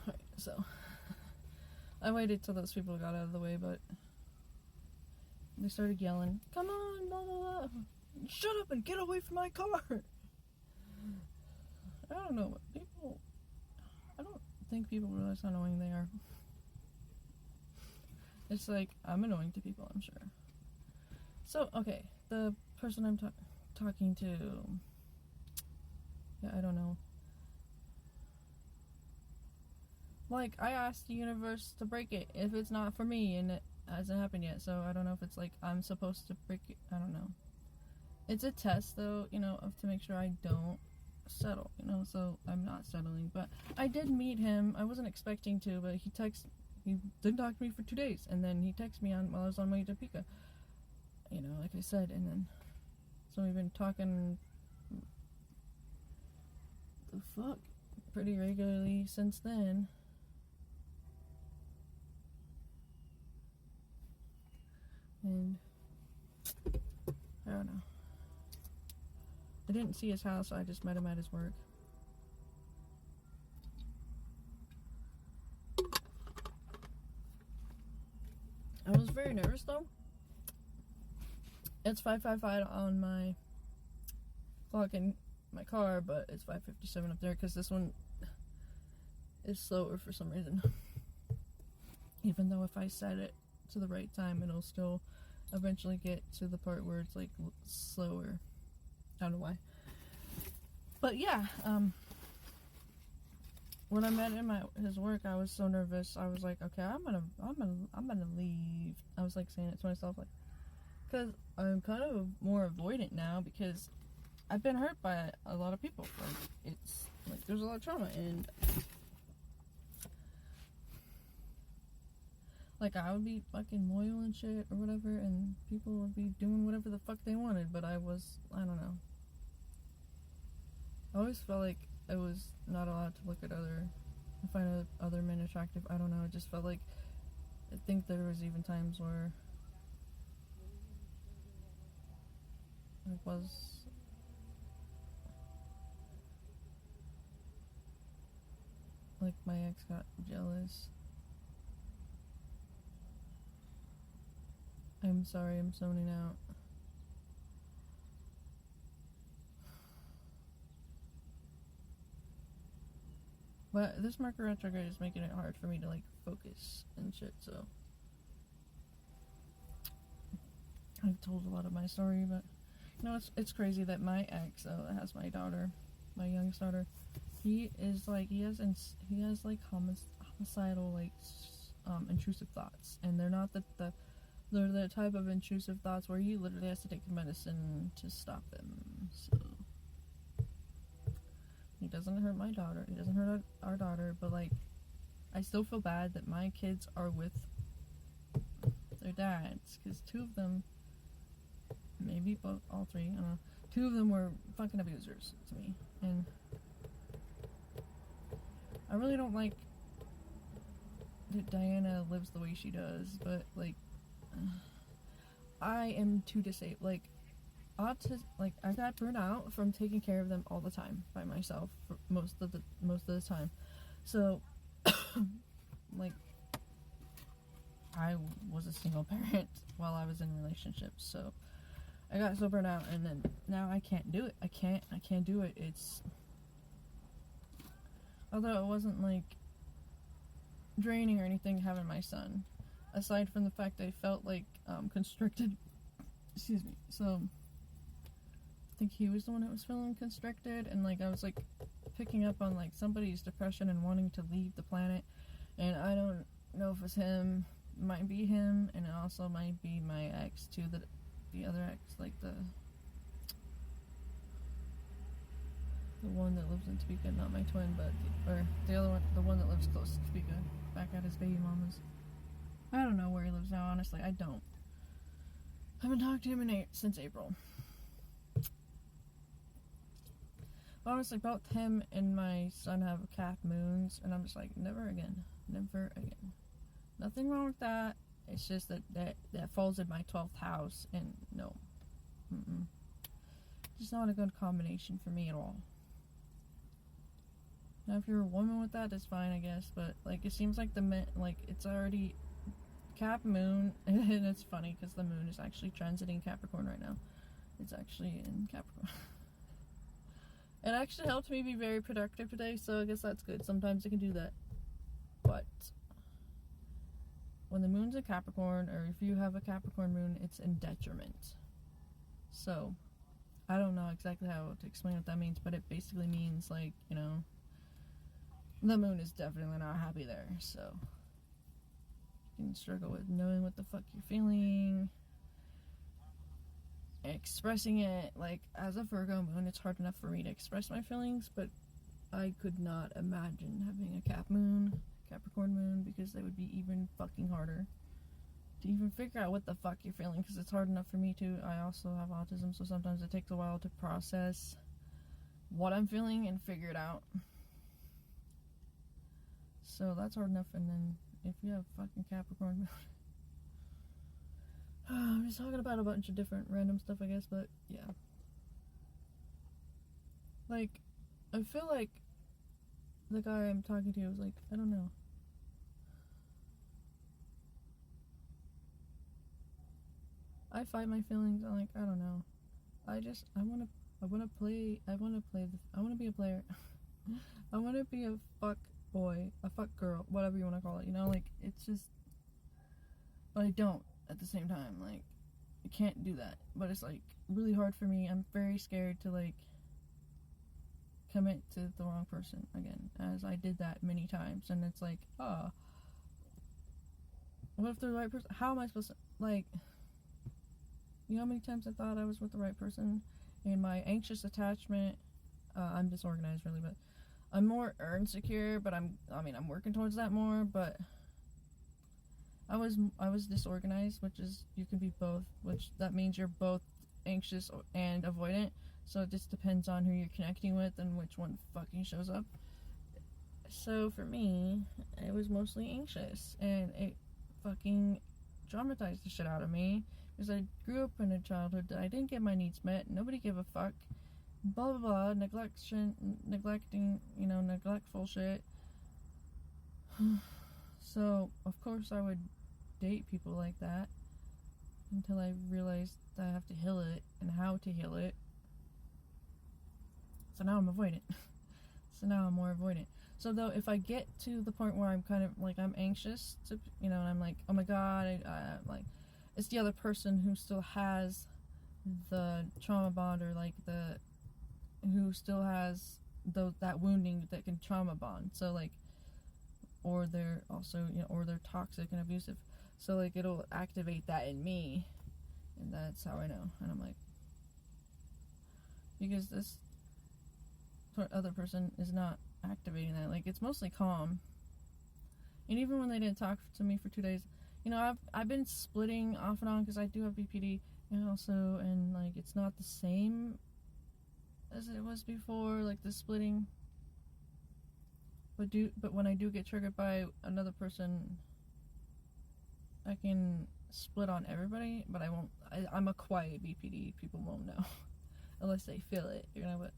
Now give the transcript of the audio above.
Right, so I waited till those people got out of the way, but they started yelling, "Come on, blah blah blah! Shut up and get away from my car!" I don't know, people. I don't think people realize how annoying they are. It's like, I'm annoying to people, I'm sure. So, okay, the person I'm talking to, yeah, I don't know. Like, I asked the universe to break it if it's not for me, and it hasn't happened yet, so I don't know if it's like I'm supposed to break it. I don't know. It's a test, though, you know, to make sure I don't settle, you know, so I'm not settling. But I did meet him. I wasn't expecting to, but he didn't talk to me for 2 days, and then he texted me while I was on my way to Topeka, you know, like I said, and then so we've been talking the fuck pretty regularly since then. And I don't know. I didn't see his house, so I just met him at his work. I was very nervous though. It's 5:55 on my clock in my car, but it's 5:57 up there because this one is slower for some reason. Even though if I set it to the right time, it'll still eventually get to the part where it's like slower. I don't know why. But yeah, when I met him at his work, I was so nervous. I was like, okay, I'm gonna leave. I was like saying it to myself, like, because I'm kind of more avoidant now because I've been hurt by a lot of people. Like, it's like there's a lot of trauma, and like I would be fucking loyal and shit or whatever, and people would be doing whatever the fuck they wanted, but I don't know. I always felt like I was not allowed to look at find other men attractive. I don't know. It just felt like, I think there was even times where it was like my ex got jealous. I'm sorry, I'm zoning out. But this Mercury retrograde is making it hard for me to like focus and shit, so I've told a lot of my story, but you know, it's crazy that my ex that has my daughter, my youngest daughter, he has like homicidal, like intrusive thoughts, and they're not they're the type of intrusive thoughts where he literally has to take medicine to stop them. So he doesn't hurt my daughter. He doesn't hurt our daughter, but like, I still feel bad that my kids are with their dads, because 2 of them, maybe both, all 3, I don't know, 2 of them were fucking abusers to me, and I really don't like that Diana lives the way she does, but like, I am too disabled. Like, I got burnt out from taking care of them all the time by myself for most of the time. So, like, I was a single parent while I was in relationships, so I got so burnt out, and then now I can't do it. I can't do it. It's, although it wasn't like draining or anything having my son, aside from the fact I felt like constricted. Excuse me. So I think he was the one that was feeling constricted, and like I was like picking up on like somebody's depression and wanting to leave the planet, and I don't know if it's him. It might be him, and it also might be my ex too. The other ex, like the one that lives in Topeka, not my twin, but the other one, the one that lives close to Topeka, back at his baby mama's. I don't know where he lives now, honestly. I don't. I haven't talked to him since April. Honestly, both him and my son have calf moons, and I'm just like, never again. Never again. Nothing wrong with that. It's just that falls in my 12th house, and no. Just not a good combination for me at all. Now, if you're a woman with that, that's fine, I guess. But like, it seems like the men, like, it's already Cap Moon, and it's funny because the moon is actually transiting Capricorn right now. It's actually in Capricorn. It actually helped me be very productive today, so I guess that's good. Sometimes I can do that. But when the moon's in Capricorn, or if you have a Capricorn moon, it's in detriment. So I don't know exactly how to explain what that means, but it basically means, like, you know, the moon is definitely not happy there. So you can struggle with knowing what the fuck you're feeling, expressing it. Like, as a Virgo moon, it's hard enough for me to express my feelings, but I could not imagine having a Capricorn moon, because that would be even fucking harder to even figure out what the fuck you're feeling, because it's hard enough for me too. I also have autism, so sometimes it takes a while to process what I'm feeling and figure it out. So that's hard enough, and then if you have fucking Capricorn moon, I'm just talking about a bunch of different random stuff, I guess, but yeah. Like, I feel like the guy I'm talking to was like, I don't know. I fight my feelings. I'm like, I don't know. I want to be a player. I want to be a fuck boy, a fuck girl, whatever you want to call it. You know, like, it's just, but I don't at the same time. Like, I can't do that. But it's like really hard for me. I'm very scared to like commit to the wrong person again, as I did that many times, and it's like, what if they're the right person? How am I supposed to, like, you know how many times I thought I was with the right person? And my anxious attachment, I'm disorganized really, but I'm more insecure, but I'm working towards that more, but I was disorganized, which is, you can be both, which that means you're both anxious and avoidant, so it just depends on who you're connecting with and which one fucking shows up. So for me, it was mostly anxious, and it fucking traumatized the shit out of me, because I grew up in a childhood that I didn't get my needs met, nobody gave a fuck, blah blah blah, neglecting, you know, neglectful shit. So of course I would date people like that until I realized that I have to heal it and how to heal it. So now I'm avoidant. So now I'm more avoidant. So though, if I get to the point where I'm kind of like, I'm anxious to, you know, and I'm like, oh my god, like, it's the other person who still has the trauma bond, or like who still has that wounding that can trauma bond. So like, or they're also, you know, or they're toxic and abusive. So like, it'll activate that in me, and that's how I know. And I'm like, because this other person is not activating that. Like, it's mostly calm. And even when they didn't talk to me for 2 days, you know, I've been splitting off and on because I do have BPD, and also, and like, it's not the same as it was before, like the splitting. But when I do get triggered by another person, I can split on everybody, but I won't. I'm a quiet BPD. People won't know unless they feel it, you know. But